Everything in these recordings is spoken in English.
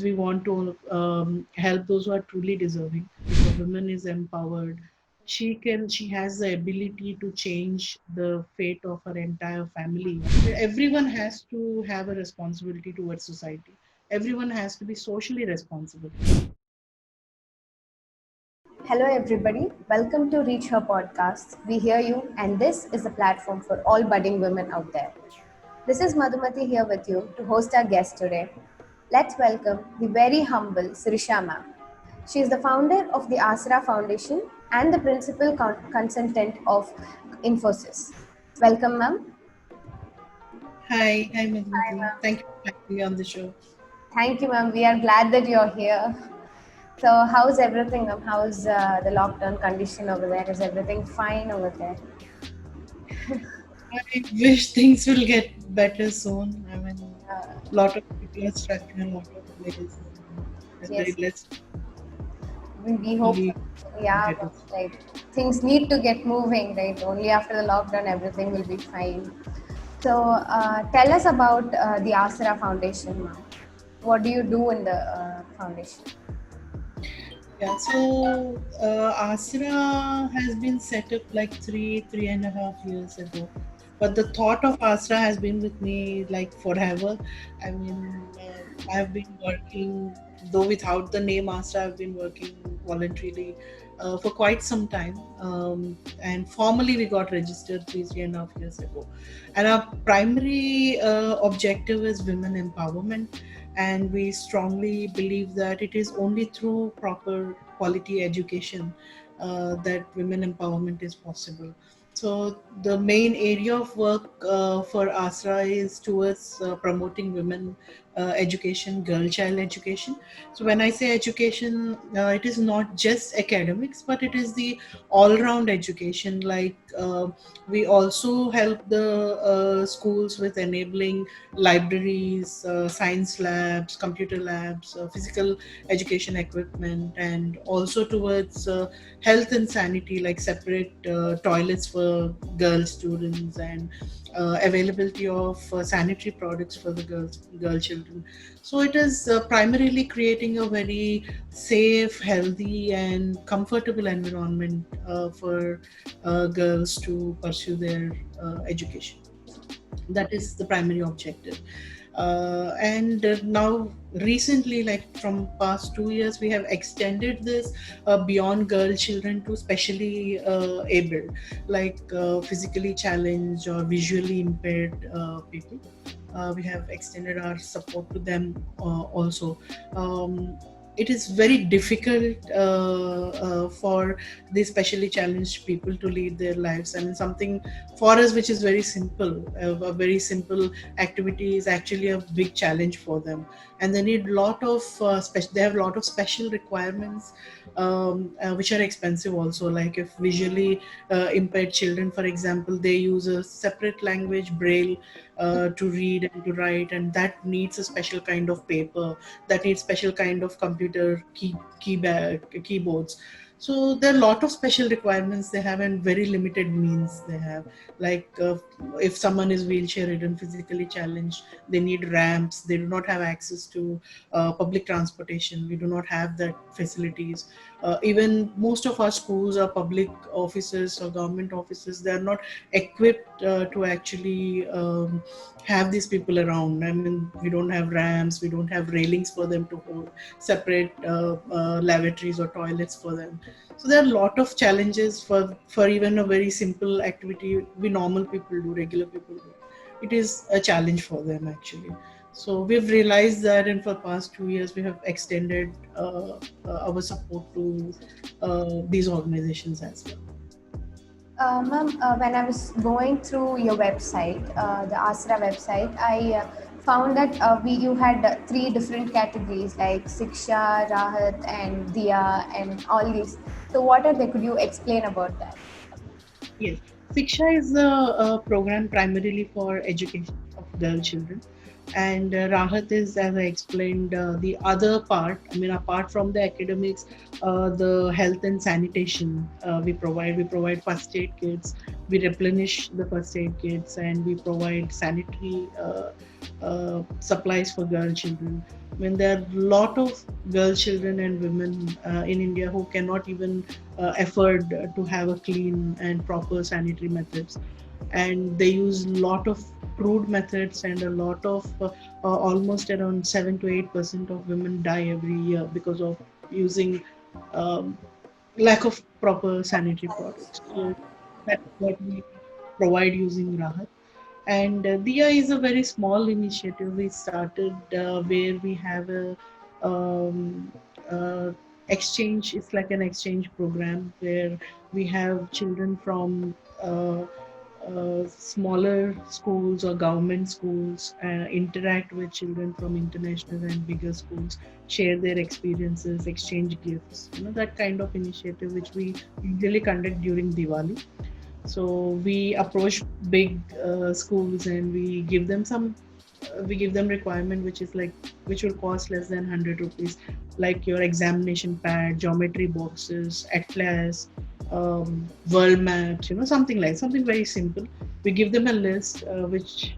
because we want to help those who are truly deserving. If a woman is empowered, she has the ability to change the fate of her entire family. Everyone has to have a responsibility towards society. Everyone has to be socially responsible. Hello, everybody. Welcome to Reach Her podcast. We hear you, and this is a platform for all budding women out there. This is Madhumati here with you to host our guest today. Let's welcome the very humble Sirisha ma'am. She is the founder of the Aasra Foundation and the principal consultant of Infosys. Welcome, ma'am. Hi, Hi, Madhumati. ma'am. Thank you for having me on the show. Thank you, ma'am. We are glad that you're here. So, how's everything, ma'am? How's the lockdown condition over there? Is everything fine over there? I wish things will get better soon. I mean, Uh, a lot of people are stuck in a lot of places, and yes, let's we hope, hopefully yeah, get it. right. Things need to get moving, right? Only after the lockdown, everything will be fine. So, tell us about the Asra Foundation, ma'am. What do you do in the foundation? Yeah, so Asra has been set up like 3.5 years ago. But the thought of Asra has been with me like forever. I mean, I've been working, though without the name Asra, I've been working voluntarily for quite some time. And formally, we got registered 3.5 years ago. And our primary objective is women empowerment, and we strongly believe that it is only through proper quality education that women empowerment is possible. So the main area of work for ASRA is towards promoting women education, girl child education. So when I say education, it is not just academics, but it is the all round education. Like we also help the schools with enabling libraries, science labs, computer labs, physical education equipment, and also towards health and sanity, like separate toilets for girl students, and availability of sanitary products for the girl children. So it is primarily creating a very safe, healthy, and comfortable environment for girls to pursue their education. That is the primary objective. And now recently, like from past 2 years, we have extended this beyond girl children to specially abled, like physically challenged or visually impaired people. We have extended our support to them also. It is very difficult for these specially challenged people to lead their lives. I mean, something for us which is very simple, a very simple activity is actually a big challenge for them, and they need lot of they have a lot of special requirements, which are expensive also. Like if visually impaired children, for example, they use a separate language, braille, to read and to write, and that needs a special kind of paper, that needs special kind of computer keyboards. So there are a lot of special requirements they have, and very limited means they have. Like if someone is wheelchair ridden, physically challenged, they need ramps, they do not have access to public transportation, we do not have that facilities. Even most of our schools are public offices or government offices, they are not equipped to actually have these people around. I mean, we don't have ramps, we don't have railings for them to hold, separate lavatories or toilets for them. So there are a lot of challenges for even a very simple activity we normal people do, regular people do. It is a challenge for them actually. So we've realized that, and for past 2 years we have extended our support to these organizations as well. Ma'am, when I was going through your website, the Asra website, I found that you had three different categories like Siksha, Rahat, and Diya, and all these. So, what are they? Could you explain about that? Yes, Siksha is a program primarily for education of girl children, and Rahat is, as I explained, the other part. I mean, apart from the academics, the health and sanitation we provide. We provide first aid kits. we replenish the first aid kits, and we provide sanitary supplies for girl children. When there are a lot of girl children and women in India who cannot even afford to have a clean and proper sanitary methods, and they use a lot of crude methods, and a lot of almost around 7 to 8% of women die every year because of using um, lack of proper sanitary products. So that's what we provide using Rahat. And Diya is a very small initiative we started where we have a um, uh, exchange. It's like an exchange program where we have children from smaller schools or government schools interact with children from international and bigger schools, share their experiences, exchange gifts. That kind of initiative which we usually conduct during Diwali. So we approach big schools, and we give them requirement which is like, which will cost less than 100 rupees, like your examination pad, geometry boxes, atlas, world maps, something like, something very simple. We give them a list which,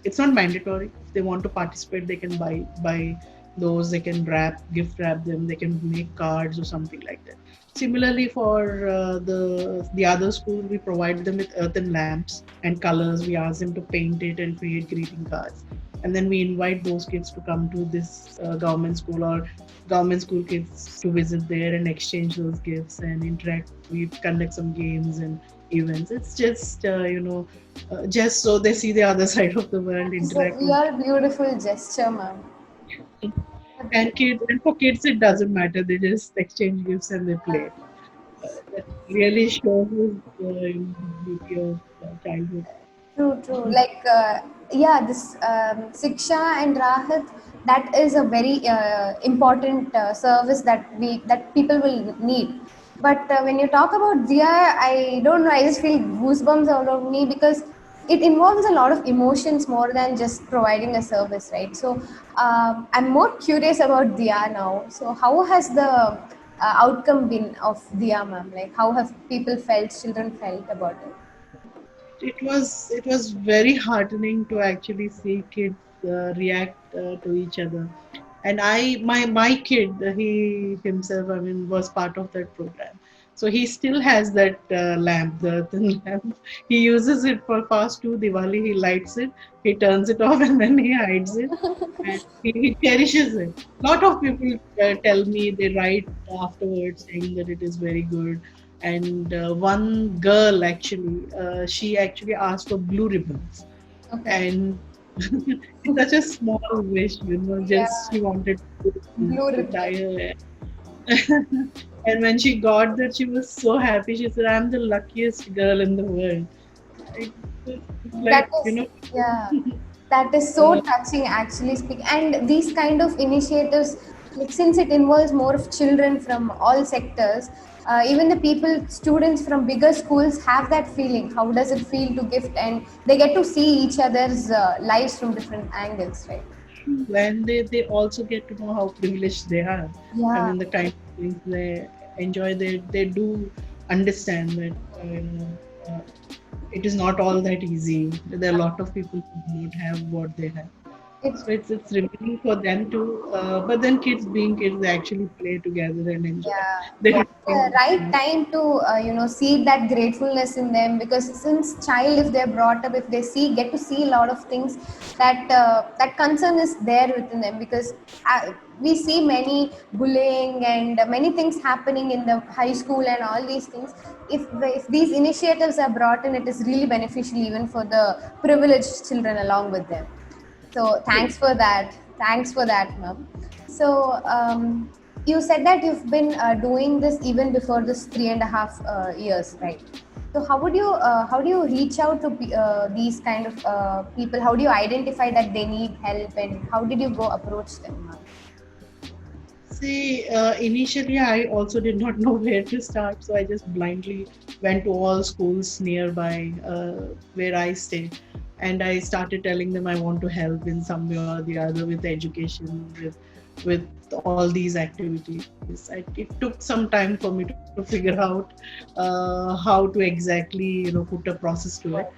it's not mandatory. If they want to participate, they can buy those. They can gift wrap them. They can make cards or something like that. Similarly, for the other school, we provide them with earthen lamps and colors. We ask them to paint it and create greeting cards, and then we invite those kids to come to this government school, or government school kids to visit there and exchange those gifts and interact. We conduct some games and events. It's just just so they see the other side of the world, It's a interact with. real beautiful gesture, ma'am. And for kids, it doesn't matter. They just exchange gifts and they play. That really shows the beauty of childhood. True, true. Like, yeah, this Siksha and Rahat, that is a very important service that people will need. But when you talk about Dia, I don't know. I just feel goosebumps all over me because it involves a lot of emotions more than just providing a service, right? So I'm more curious about Dia now. So how has the outcome been of Dia, ma'am? Like, how have people felt, children felt about it? It was very heartening to actually see kids react to each other. And my kid, he himself, I mean, was part of that program. So he still has that lamp, the thin lamp. He uses it for past two Diwali. He lights it, he turns it off, and then he hides it, and he cherishes it. Lot of people tell me, they write afterwards saying that it is very good. And one girl actually, she actually asked for blue ribbons, Okay. and it's such a small wish, just Yeah, she wanted blue to ribbon. tie her hair. And when she got that, she was so happy. She said, "I'm the luckiest girl in the world." It, it's That like, is, yeah, that is so uh, touching actually speak. And these kind of initiatives, like since it involves more of children from all sectors, even the people, students from bigger schools have that feeling. How does it feel to gift? And they get to see each other's lives from different angles, right? and they also get to know how privileged they are. I Yeah. mean, the kind of things they enjoy, they do understand that uh, it is not all that easy. There are a lot of people who do not have what they have. It, So it's revealing for them too. But then kids, being kids, they actually play together and enjoy. yeah, They don't it's think the right much. time to see that gratefulness in them, because since child, if they're brought up, if they get to see a lot of things, that concern is there within them, because we see many bullying and many things happening in the high school and all these things. If these initiatives are brought in, it is really beneficial even for the privileged children along with them. So True. thanks for that. Thanks for that, ma'am. So you said that you've been doing this even before this 3.5 years, right? So how do you reach out to these kind of people? How do you identify that they need help, and how did you go approach them, ma'am? See, initially I also did not know where to start, so I just blindly went to all schools nearby where I stay, and I started telling them I want to help in some way or the other with education, with with all these activities. It took some time for me to figure out how to exactly put a process to it.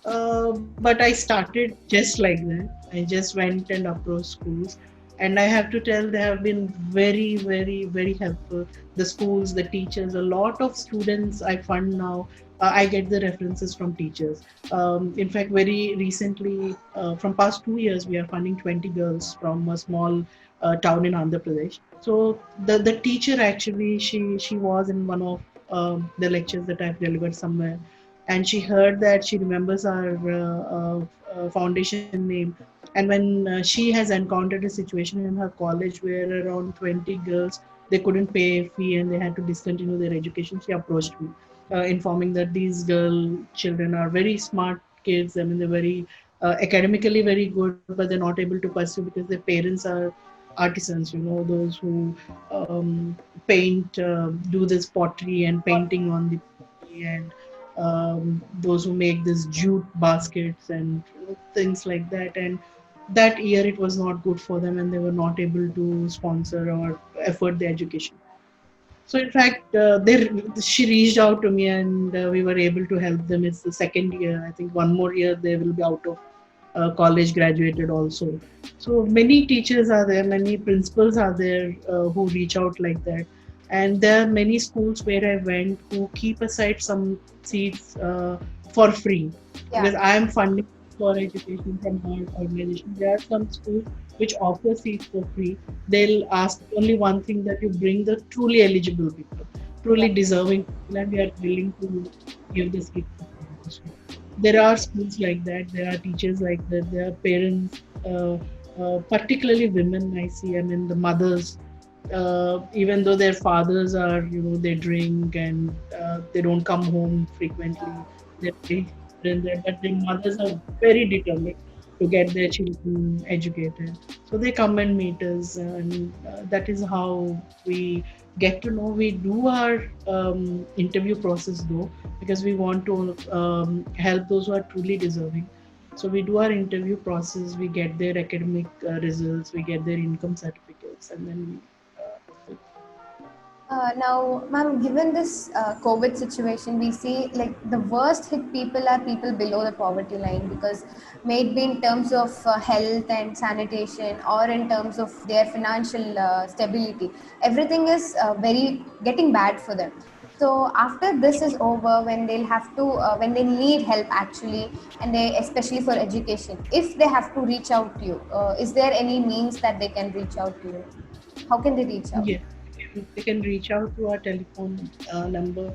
But I started just like that. I just went and approached schools, and I have to tell they have been very, very, very helpful. The schools, the teachers, a lot of students I fund now. I get the references from teachers. In fact, very recently, from past 2 years, we are funding 20 girls from a small town in Andhra Pradesh. So the teacher actually she was in one of the lectures that I've delivered somewhere, and she heard that she remembers our foundation name. And when she has encountered a situation in her college where around 20 girls, they couldn't pay a fee and they had to discontinue their education, she approached me, informing that these girl children are very smart kids. I mean, they're very academically very good, but they're not able to pursue because their parents are artisans, those who paint, do this pottery and painting on the pottery, and those who make this jute baskets and things like that. And that year it was not good for them, and they were not able to sponsor or afford the education. So in fact, she reached out to me, and we were able to help them. It's the second year. I think one more year they will be out of college, graduated also. So many teachers are there, many principals are there who reach out like that. And there are many schools where I went who keep aside some seats for free, Yeah. because I am funding for education from our organization. There are some schools which offer seats for free. They'll ask only one thing, that you bring the truly eligible people, truly Yeah. deserving people, and we are willing to give the seat. There are schools like that. There are teachers like that. There are parents, particularly women. I see. I mean, the mothers, even though their fathers are, they drink and they don't come home frequently. They're very children there, but their mothers are very determined to get their children educated. So they come and meet us, and that is how we get to know. We do our interview process though, because we want to help those who are truly deserving. So we do our interview process, we get their academic results, we get their income certificates, and then we Now, ma'am, given this COVID situation, we see like the worst hit people are people below the poverty line because, may it be in terms of health and sanitation or in terms of their financial stability, everything is very getting bad for them. So after this is over, when they'll have to, when they need help actually, and they especially for education, if they have to reach out to you, is there any means that they can reach out to you? How can they reach out? Yes, they can reach out to our telephone number,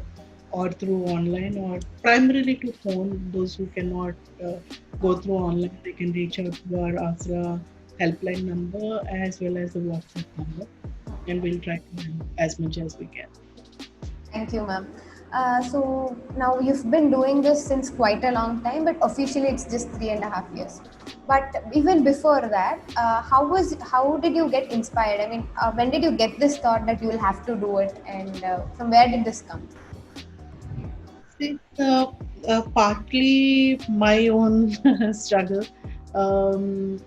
or through online, or primarily to phone. Those who cannot go through online, they can reach out to our Asra helpline number as well as the WhatsApp number, and we'll try to help as much as we can. Thank you, ma'am. So now you've been doing this since quite a long time, but officially it's just 3.5 years. But even before that, how did you get inspired? I mean, when did you get this thought that you will have to do it, and from where did this come? It's partly my own struggle.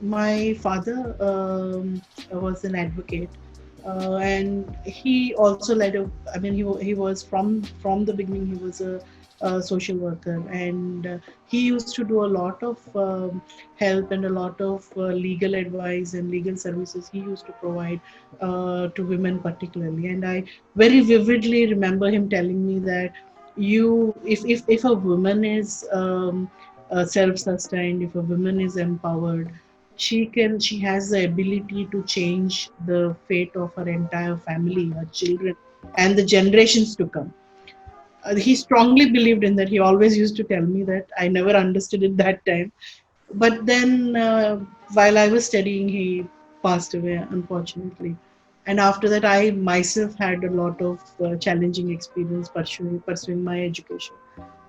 My father was an advocate, and he also led a. I mean, he was from the beginning. He was a social worker, and he used to do a lot of help and a lot of legal advice and legal services. He used to provide to women particularly, and I very vividly remember him telling me that if a woman is self-sustained, if a woman is empowered, she has the ability to change the fate of her entire family, her children, and the generations to come. He strongly believed in that. He always used to tell me that. I never understood it that time, but then while I was studying, he passed away, unfortunately. And after that, I myself had a lot of challenging experience pursuing my education.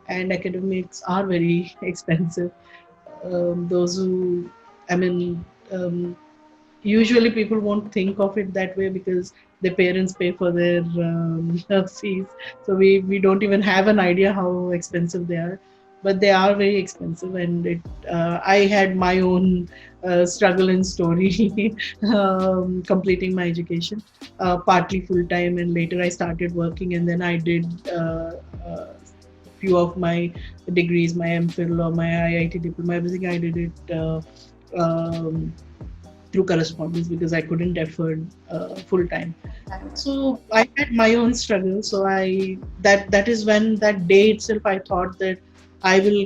And academics are very expensive. Those who, I mean, usually people won't think of it that way because their parents pay for their fees. So we don't even have an idea how expensive they are. but they are very expensive. And I had my own struggle and story completing my education, partly full time, and later I started working, and then I did uh, few of my degrees, my MPhil or my IIT diploma, everything I did it um, through correspondence because I couldn't afford full time. So I had my own struggle. So that is when that day itself I thought that I will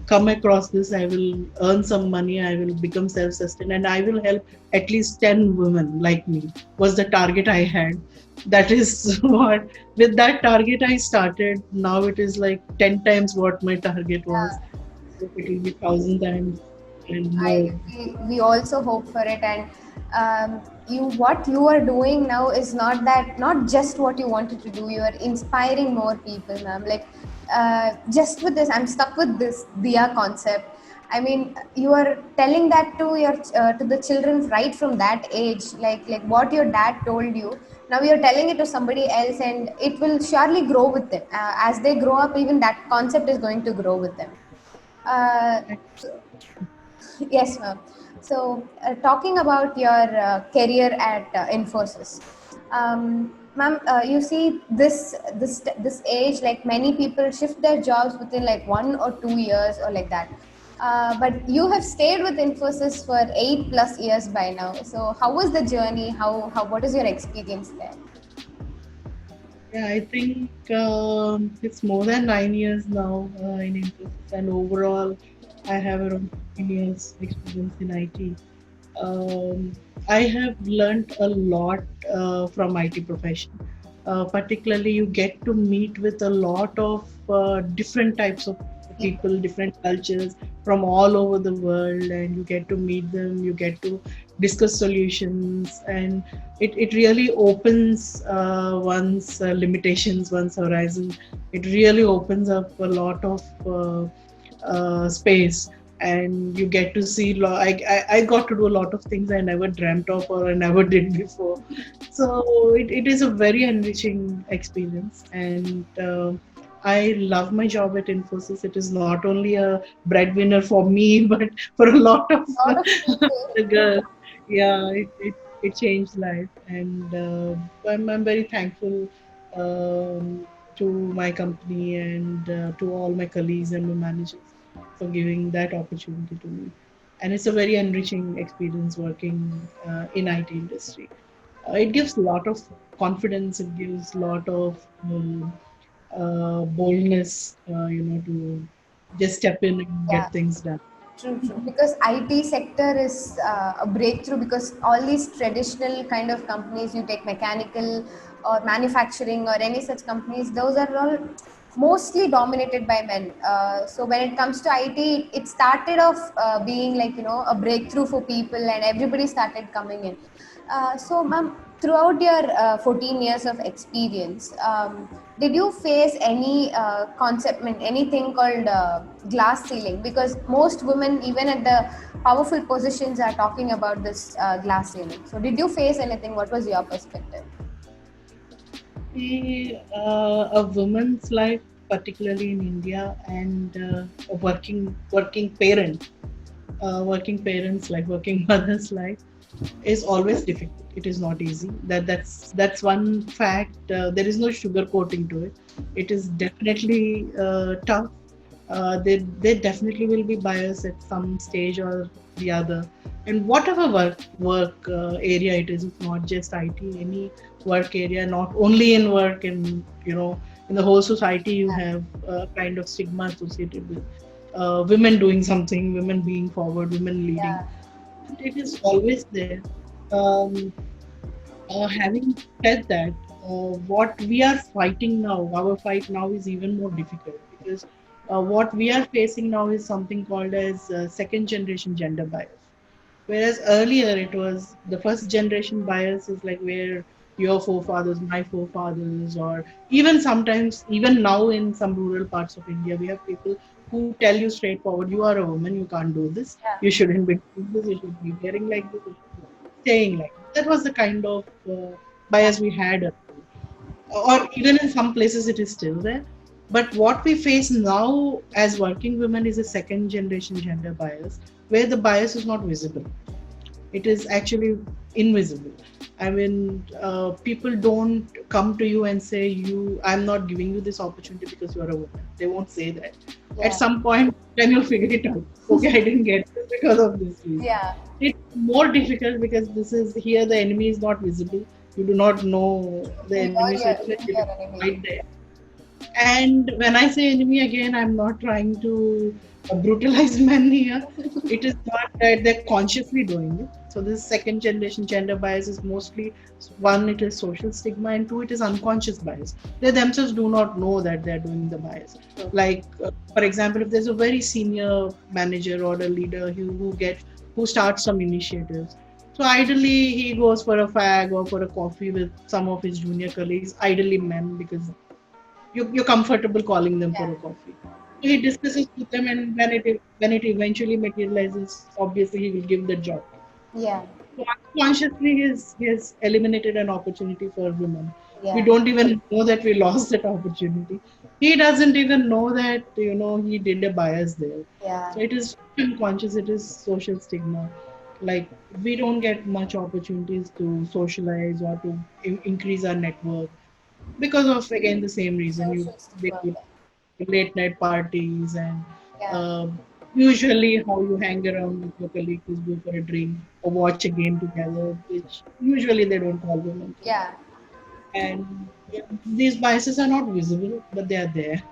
come across this, I will earn some money, I will become self-sustained, and I will help at least 10 women like me was the target I had. That is what, with that target I started. Now it is like 10 times what my target was. So it will be 1,000 times and more. We also hope for it, and you what you are doing now is not just what you wanted to do. You are inspiring more people, ma'am. Like just with this, I'm stuck with this Diya concept. I mean, you are telling that to your to the children right from that age, like what your dad told you. Now you're telling it to somebody else, and it will surely grow with them. As they grow up, even that concept is going to grow with them. Uh, Yes, ma'am. So, talking about your career at Infosys, ma'am, you see this age, like many people shift their jobs within like 1 or 2 years or like that. But you have stayed with Infosys for 8+ years by now. So, how was the journey? How what is your experience there? Yeah, I think it's more than 9 years now in Infosys, and overall, I have around 15 years experience in IT. Um, I have learned a lot from IT profession. Particularly, you get to meet with a lot of different types of people, different cultures from all over the world, and you get to meet them. You get to discuss solutions, and it really opens one's limitations, one's horizon. It really opens up a lot of space, and you get to see I got to do a lot of things I never dreamt of or I never did before. So it is a very enriching experience, and I love my job at Infosys. It is not only a breadwinner for me but for a lot of A lot of people. the girls. Yeah, it changed life, and I'm very thankful to my company and to all my colleagues and my managers for giving that opportunity to me. And it's a very enriching experience working in IT industry. It gives a lot of confidence. It gives a lot of boldness, to just step in and Yeah. get things done. True, true. Because IT sector is a breakthrough because all these traditional kind of companies, you take mechanical or manufacturing or any such companies, those are all mostly dominated by men. So when it comes to IT, it started off being like a breakthrough for people, and everybody started coming in. So, ma'am, throughout your 14 years of experience, did you face any concept, anything called glass ceiling? Because most women, even at the powerful positions, are talking about this glass ceiling. So, did you face anything? What was your perspective? See, a woman's life, particularly in India, and a working parent, working parents like working mothers life is always difficult. It is not easy. That's one fact. There is no sugarcoating to it. It is definitely tough. They definitely will be biased at some stage or the other. And whatever work area it is, it's not just IT. Any work area, not only in work, and in the whole society, you have kind of stigma associated with women doing something, women being forward, women leading. Yeah, It is always there. Um, Having said that, what we are fighting now, our fight now is even more difficult because what we are facing now is something called as second generation gender bias. Whereas earlier it was the first generation bias is like where your forefathers, my forefathers, or even sometimes, even now in some rural parts of India, we have people who tell you straightforward, you are a woman, you can't do this, yeah, you shouldn't be doing this, you should be wearing like this, you should be saying like this. That was the kind of bias we had, or even in some places it is still there. But what we face now as working women is a second generation gender bias, where the bias is not visible. It is actually invisible. I mean, people don't come to you and say, "You, I'm not giving you this opportunity because you are a woman." They won't say that. At Yeah. some point, then you'll figure it out. Okay, I didn't get this because of this reason. Yeah. It's more difficult because this is here the enemy is not visible. You do not know the You enemy, know so it is your actually enemy. right there. And when I say enemy again, I'm not trying to brutalize men here. It is not that they're consciously doing it. So this second generation gender bias is mostly one, it is social stigma, and two, it is unconscious bias. They themselves do not know that they're doing the bias. True. Like, for example, if there's a very senior manager or a leader who starts some initiatives. So ideally, he goes for a fag or for a coffee with some of his junior colleagues, ideally men, because you're comfortable calling them for Yeah. a coffee. So he discusses with them, and when it eventually materializes, obviously he will give the job. Yeah. So unconsciously, he has eliminated an opportunity for women. We Yeah. don't even know that we lost that opportunity. He doesn't even know that he did a bias there. Yeah. So it is unconscious. It is social stigma. Like we don't get much opportunities to socialize or to increase our network because of again the same reason you Social they stigma. go late night parties and Yeah. uh, usually how you hang around with your colleagues is go for a drink or watch a game together, which usually they don't call women for. Yeah. And these biases are not visible, but they are there.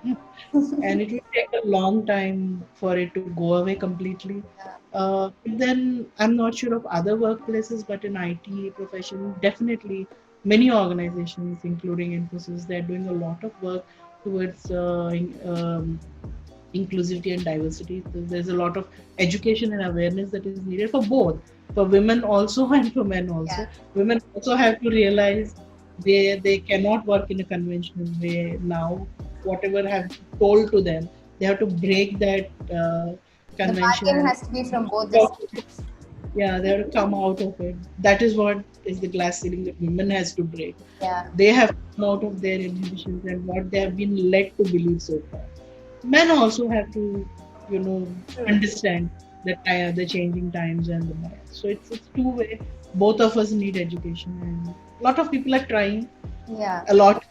And it will take a long time for it to go away completely. Yeah. Then I'm not sure of other workplaces, but in IT profession, definitely many organizations, including Infosys, they're doing a lot of work towards inclusivity and diversity. So there's a lot of education and awareness that is needed for both, for women also and for men also. Yeah. Women also have to realize they cannot work in a conventional way now. Whatever have been told to them, they have to break that The convention bargain and has to be from both the sides. yeah, they have to come out of it. That is what is the glass ceiling that women has to break. Yeah. They have come out of their inhibitions and what they have been led to believe so far. Men also have to, True. understand the changing times and the bias. So it's two way. Both of us need education, and a lot of people are trying. Yeah. A lot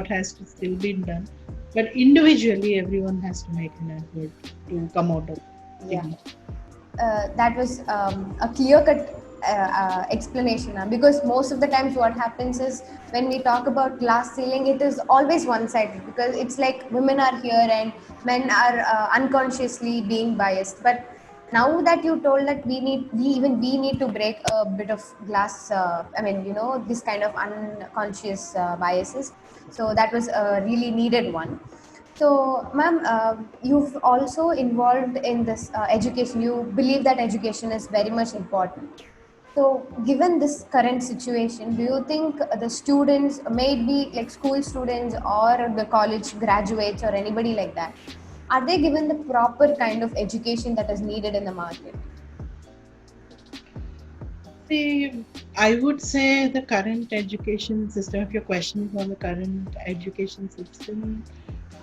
has to still be done, but individually, everyone has to make an effort to come out of Yeah. stigma. That was a clear cut explanation, because most of the times what happens is when we talk about glass ceiling, it is always one sided, because it's like women are here and men are unconsciously being biased. But now that you told that we need to break a bit of glass, I mean, this kind of unconscious biases, so that was a really needed one. So, ma'am, you've also involved in this education. You believe that education is very much important. So, given this current situation, do you think the students, maybe like school students or the college graduates or anybody like that, are they given the proper kind of education that is needed in the market? See, I would say the current education system, if your question is on the current education system,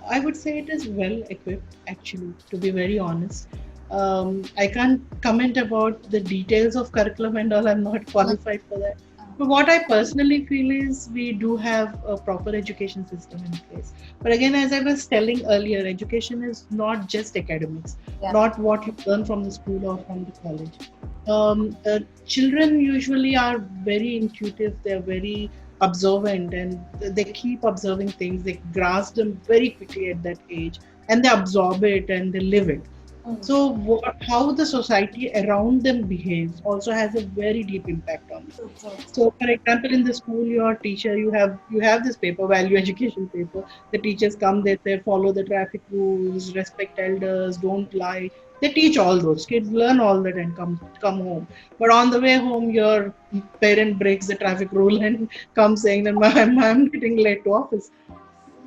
I would say it is well equipped, actually, to be very honest. I can't comment about the details of curriculum and all, I'm not qualified for that. But what I personally feel is we do have a proper education system in place. But again, as I was telling earlier, education is not just academics, Yeah. not what you learn from the school or from the college. Children usually are very intuitive, they're very observant, and they keep observing things, they grasp them very quickly at that age, and they absorb it and they live it. Mm. So how the society around them behaves also has a very deep impact on them. True, true. So, for example, in the school, your teacher, you have this paper, value education paper. The teachers come, they say, follow the traffic rules, respect elders, don't lie. They teach all those. Kids learn all that and come home. But on the way home, your parent breaks the traffic rule and comes saying that I'm getting late to office.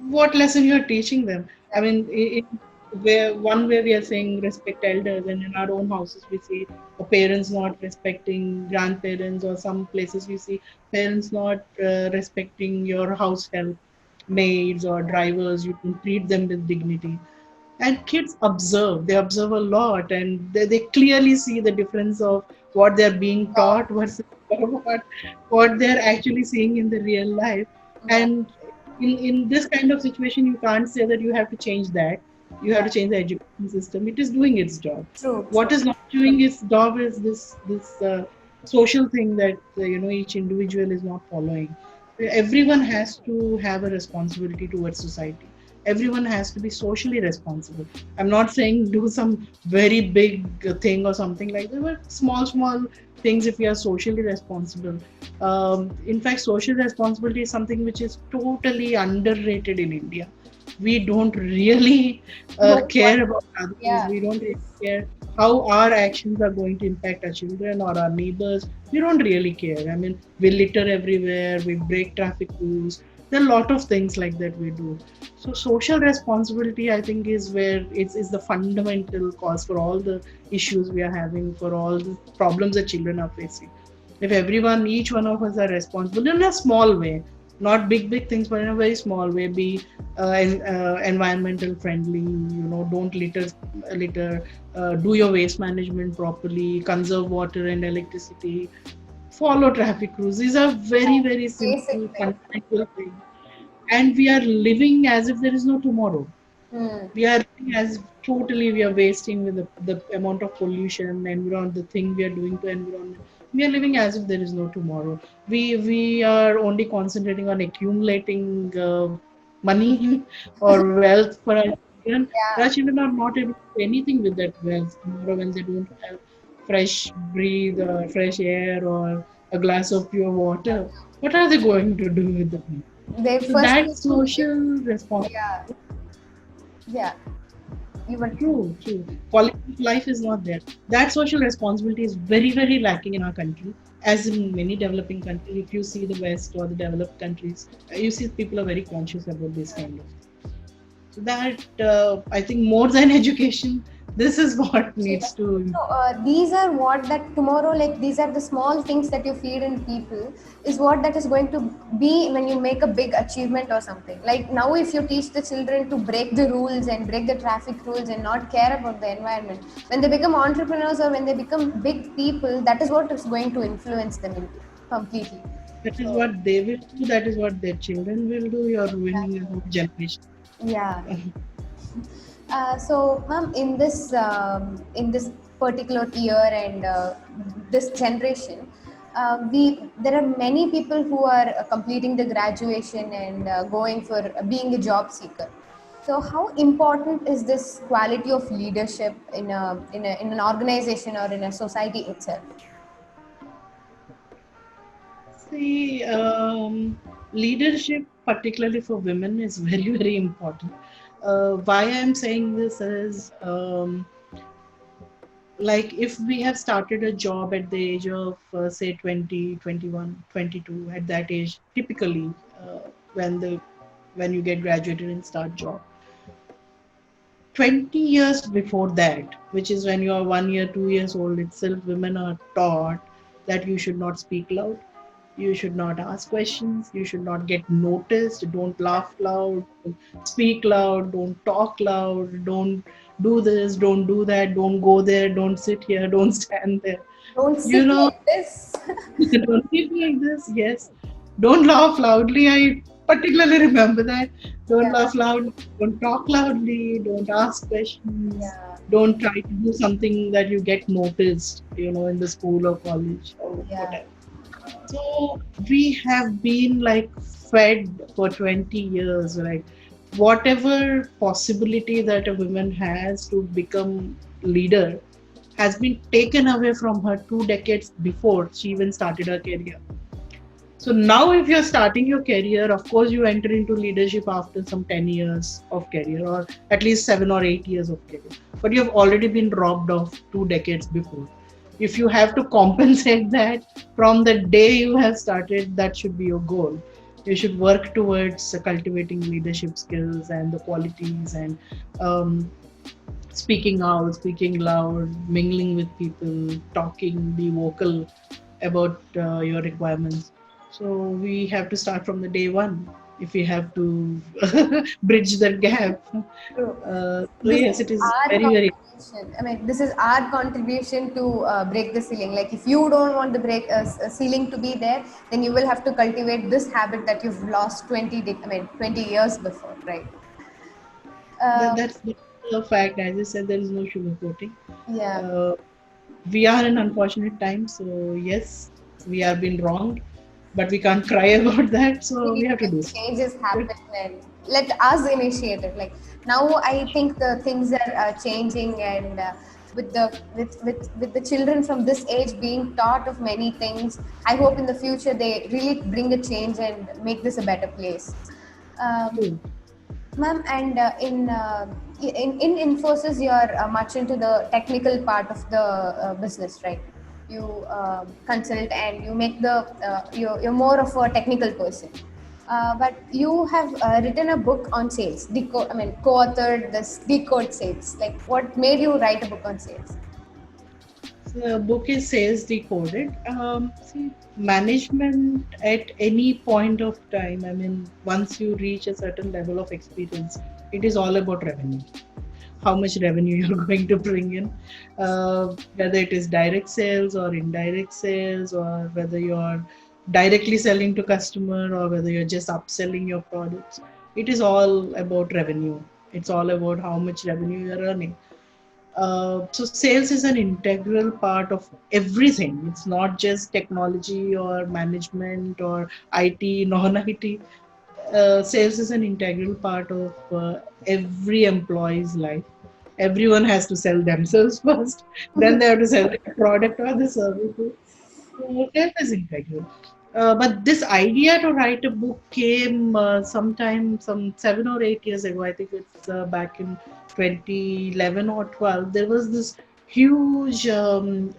What lesson you're teaching them? I Exactly. mean, where one way we are saying respect elders, and in our own houses we see parents not respecting grandparents, or some places we see parents not respecting your house help. maids or drivers, you don't treat them with dignity. And kids observe, they observe a lot, and they clearly see the difference of what they're being taught versus what they're actually seeing in the real life. Yeah, And in this kind of situation, you can't say that you have to change that, you have yeah. to change the education system. It is doing its job. True, What true. is not doing its job is this social thing that each individual is not following. Everyone has to have a responsibility towards society. Everyone has to be socially responsible. I'm not saying do some very big thing or something like that, but small things if we are socially responsible. In fact, social responsibility is something which is totally underrated in India. We don't really No, what? care about others. Yeah, We don't really care how our actions are going to impact our children or our neighbors. We don't really care. I mean, we litter everywhere, we break traffic rules. There are a lot of things like that we do. So social responsibility, I think, is where is the fundamental cause for all the issues we are having, for all the problems that children are facing. If everyone, each one of us are responsible in a small way, not big things, but in a very small way, be environmental friendly, don't litter, do your waste management properly, conserve water and electricity, follow traffic rules. These are very basic simple, thing. fundamental things, and we are living as if there is no tomorrow. Hmm. We are living as totally we are wasting with the amount of pollution, environment, the thing we are doing to environment. We are living as if there is no tomorrow. We are only concentrating on accumulating money or wealth for our children. Our Yeah, children are not able to do anything with that wealth tomorrow when they don't have fresh breathe or fresh air or a glass of pure water. What are they going to do with the money? they So first that need to live. social responsibility. Yeah, yeah. Even True. Quality of life is not there. That social responsibility is very lacking in our country, as in many developing countries. If you see the West or the developed countries, you see people are very conscious about this kind of. So that I think more than education, this is what needs achievement. to. So these are what that tomorrow, like these are the small things that you feed in people, is what that is going to be when you make a big achievement or something. Like now, if you teach the children to break the rules and break the traffic rules and not care about the environment, when they become entrepreneurs or when they become big people, that is what is going to influence them completely. That is So what they will do. That is what their children will do. You're ruining a whole generation. yeah. So, ma'am, in this particular year and this generation, there are many people who are completing the graduation and going for being a job seeker. So, how important is this quality of leadership in an organization or in a society itself? See, leadership, particularly for women, is very important. Why I'm saying this is like if we have started a job at the age of say 20, 21, 22, at that age, typically when the when you get graduated and start job, 20 years before that, which is when you are 1 year, 2 years old itself, women are taught that you should not speak loud, you should not ask questions, you should not get noticed, don't laugh loud, don't speak loud, don't talk loud, don't do this, don't do that, don't go there, don't sit here, don't stand there. Don't You sit know, like this. don't speak like this. Yes. Don't laugh loudly. I particularly remember that. Don't Yeah, laugh loudly. Don't talk loudly. Don't ask questions. yeah, Don't try to do something that you get noticed, in the school or college or yeah. whatever. So we have been like fed for 20 years, like whatever possibility that a woman has to become leader has been taken away from her 2 decades before she even started her career. So now, if you're starting your career, of course, you enter into leadership after some 10 years of career, or at least 7 or 8 years of career. But you have already been robbed of 2 decades before. If you have to compensate that from the day you have started, that should be your goal. You should work towards cultivating leadership skills and the qualities and um, speaking out, speaking loud, mingling with people, talking, be vocal about your requirements. So we have to start from the day one. if we have to bridge that gap. True. So This yes, is it is our very, very. contribution. I mean, this is our contribution to break the ceiling. Like, if you don't want the ceiling to be there, then you will have to cultivate this habit that you've lost 20 years before, right? That, Uh, that's the fact. As I said, there is no sugarcoating. yeah. Uh, we are in unfortunate times, so yes, we have been wronged, but we can't cry about that. We So we need to have to make do changes it. happen and let us initiate it. Like, now I think the things are changing, and with the children from this age being taught of many things, I hope in the future they really bring a change and make this a better place. um, True. Ma'am, and in Infosys, you're much into the technical part of the business, right? You consult and you make you're more of a technical person. But you have written a book on sales. Co-authored this Decode Sales. Like, what made you write a book on sales? The book is sales decoded. See, management at any point of time, I mean, once you reach a certain level of experience, it is all about revenue. How much revenue you're going to bring in, whether it is direct sales or indirect sales, or whether you're directly selling to customer or whether you're just upselling your products. It is all about revenue. It's all about how much revenue you're earning. So sales is an integral part of everything. It's not just technology or management or IT, non-IT. Sales is an integral part of every employee's life. Everyone has to sell themselves first, then they have to sell the product or the service. Sales is integral. But this idea to write a book came sometime, some 7 or 8 years ago. I think it's back in 2011 or 12. There was this huge um,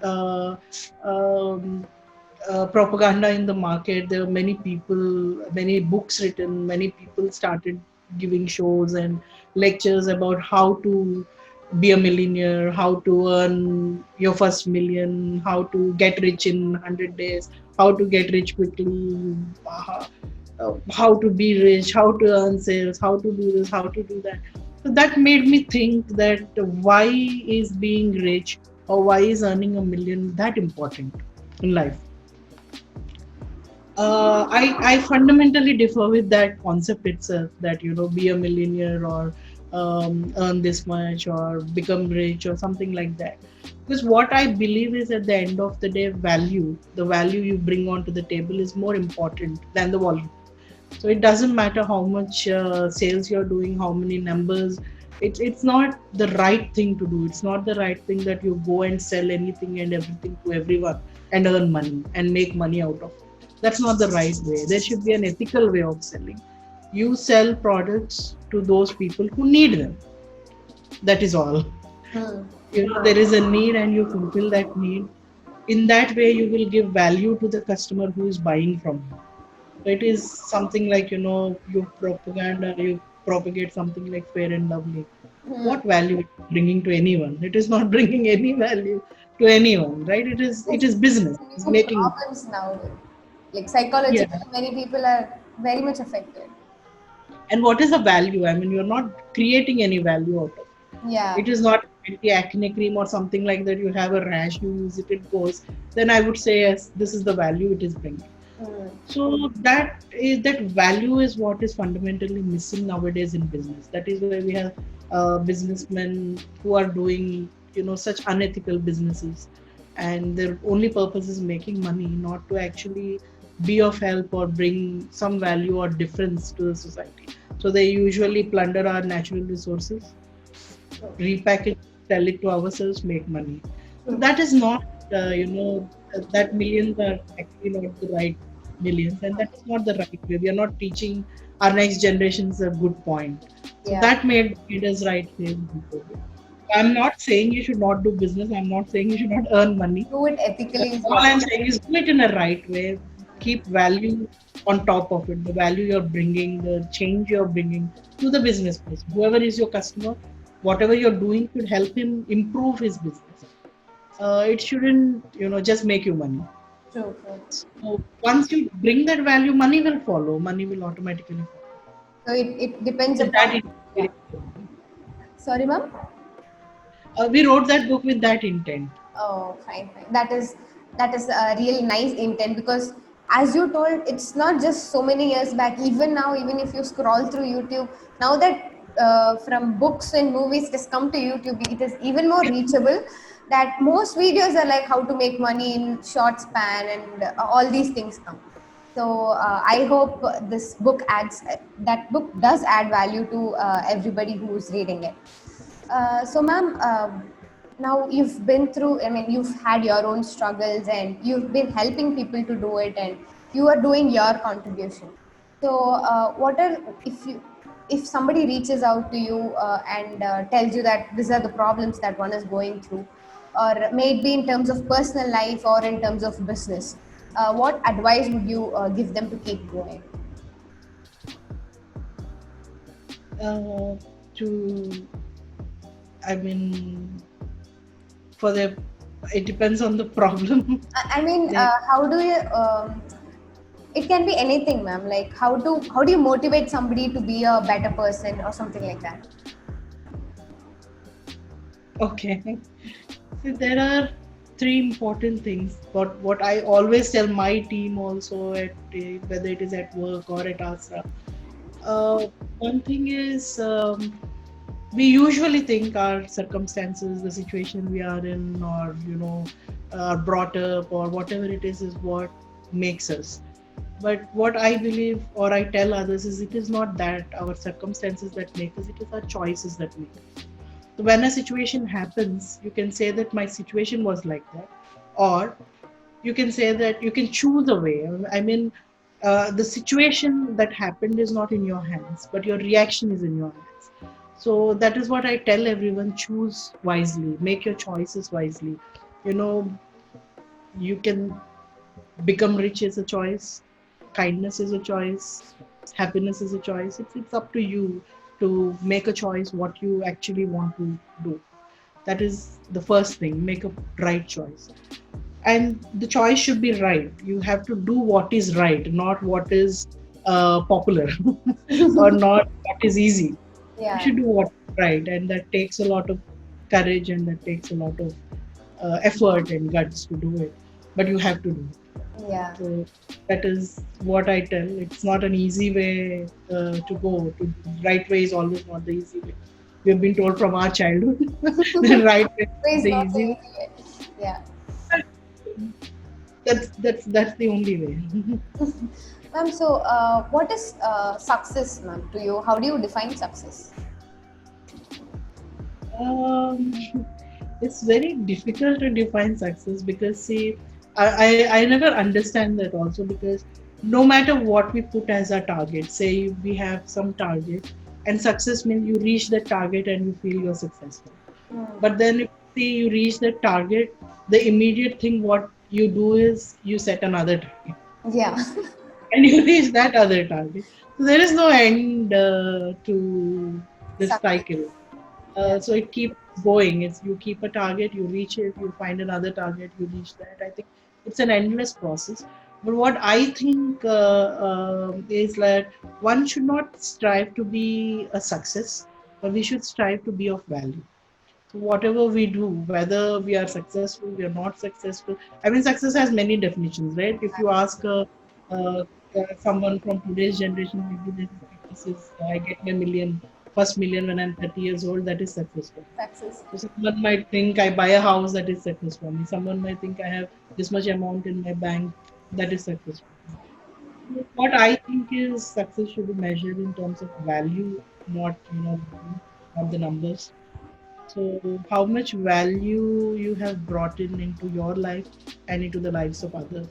propaganda in the market. There were many people, many books written, many people started giving shows and lectures about how to be a millionaire, how to earn your first million, how to get rich in 100 days, how to get rich quickly, how to be rich, how to earn sales, how to do this, how to do that. So that made me think that why is being rich or why is earning a million that important in life? I fundamentally differ with that concept itself, that be a millionaire or earn this much or become rich or something like that. Because what I believe is, at the end of the day, the value you bring onto the table is more important than the volume. So it doesn't matter how much sales you're doing, how many numbers. It's not the right thing to do. It's not the right thing that you go and sell anything and everything to everyone and earn money and make money out of it. That's not the right way. There should be an ethical way of selling. You sell products to those people who need them. That is all. Hmm. There is a need and you fulfill that need. In that way, you will give value to the customer who is buying from you. So it is something like, you propaganda, you propagate something like fair and lovely. Hmm. What value it is bringing to anyone? It is not bringing any value to anyone, right? It is business. It's New making. problems now. Like, Yeah. psychologically, many people are very much affected. And what is the value? I mean, you're not creating any value out of it. Yeah. It is not anti-acne cream or something like that. You have a rash, you use it, it goes. Then I would say, yes, this is the value it is bringing. Hmm. So that value is what is fundamentally missing nowadays in business. That is why we have businessmen who are doing such unethical businesses, and their only purpose is making money, not to actually be of help or bring some value or difference to the society. So they usually plunder our natural resources, repackage, sell it to ourselves, make money. So that is not, that millions are actually not the right millions, and that is not the right way. We are not teaching our next generations a good point. So Yeah. that made us right here before it. I'm not saying you should not do business. I'm not saying you should not earn money. Do it ethically is All what. I'm saying is do it in a right way. Keep value on top of it. The value you're bringing, the change you're bringing to the business person. Whoever is your customer, whatever you're doing should help him improve his business. It shouldn't, just make you money. True, true. So once you bring that value, money will follow. Money will automatically follow. So it depends With that, upon. Yeah. Sorry, ma'am. we wrote that book with that intent. Oh, fine, fine. That is a real nice intent because, as you told, it's not just so many years back. Even now, even if you scroll through YouTube, now that from books and movies it has come to YouTube, it is even more reachable. That most videos are like how to make money in short span and all these things come. So I hope this book adds that book does add value to everybody who's reading it. So, ma'am, now you've been through, I mean, you've had your own struggles and you've been helping people to do it and you are doing your contribution. So, what are, if somebody reaches out to you and tells you that these are the problems that one is going through, or maybe in terms of personal life or in terms of business, what advice would you give them to keep going? Uh, to, I mean, for the, it depends on the problem. I mean, They, how do you? It can be anything, ma'am. Like how do you motivate somebody to be a better person or something like that? okay. See, there are three important things. What I always tell my team also at whether it is at work or at Asra. Uh, One thing is we usually think our circumstances, the situation we are in, or are brought up, or whatever it is what makes us. But what I believe, or I tell others, is it is not that our circumstances that make us; it is our choices that make us. So when a situation happens, you can say that my situation was like that, or you can say that you can choose a way. I mean, the situation that happened is not in your hands, but your reaction is in your hands. So that is what I tell everyone: choose wisely, make your choices wisely. You know, you can become rich is a choice, kindness is a choice, happiness is a choice. It's up to you to make a choice what you actually want to do. That is the first thing, make a right choice. And the choice should be right. You have to do what is right, not what is popular or not what is easy. You Yeah, should do what is right, and that takes a lot of courage, and that takes a lot of effort and guts to do it. But you have to do it. yeah. So that is what I tell. It's not an easy way to go. To right way is always not the easy way. We have been told from our childhood the right way is Ways the not the easy way. easy way. Yeah. That's the only way. Ma'am, so what is success, ma'am, to you? How do you define success? um, it's very difficult to define success because see, I never understand that also because no matter what we put as a target, say we have some target, and success means you reach the target and you feel you're successful. But then if you see you reach the target, the immediate thing what you do is you set another target Yeah. and you reach that other target. So there is no end to this Success. cycle. Yeah. So it keeps going. It's you keep a target, you reach it, you find another target, you reach that. I think it's an endless process. But what I think is that one should not strive to be a success, but we should strive to be of value. So whatever we do, whether we are successful, we are not successful. I mean, success has many definitions, right? If you ask uh, someone from today's generation, maybe they think this is I get my first million when I'm 30 years old. That is success for me. Success. So someone might think I buy a house. That is success for me. Someone might think I have this much amount in my bank. That is success for me. What I think is success should be measured in terms of value, not not the numbers. So, how much value you have brought in into your life and into the lives of others?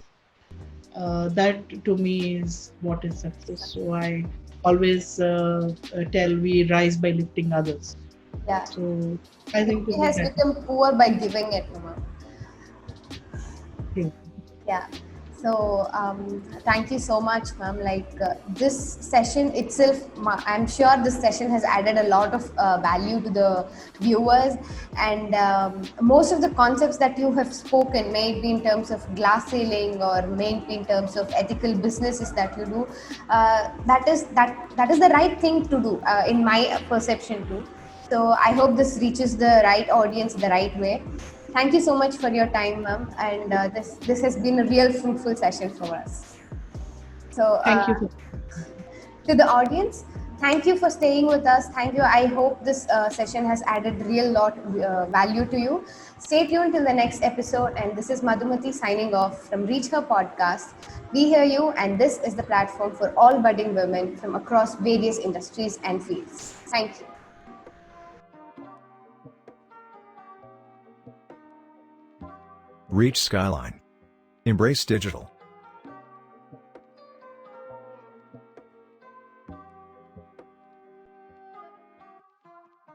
That to me is what is success. So, I always tell we rise by lifting others. Yeah. So, I think to Nobody me has that become poor by giving it, ma'am. is true. Yeah. So, thank you so much, ma'am. This session itself, I'm sure this session has added a lot of value to the viewers. And most of the concepts that you have spoken, may it be in terms of glass ceiling or may it be in terms of ethical businesses that you do, that is the right thing to do, in my perception too. So, I hope this reaches the right audience the right way. Thank you so much for your time, ma'am. And this has been a real fruitful session for us. So, Thank you for to the audience, thank you for staying with us. Thank you. I hope this session has added real lot value to you. Stay tuned till the next episode. And this is Madhumati signing off from Reach Her podcast. We hear you, and this is the platform for all budding women from across various industries and fields. Thank you. Reach Skyline. Embrace digital.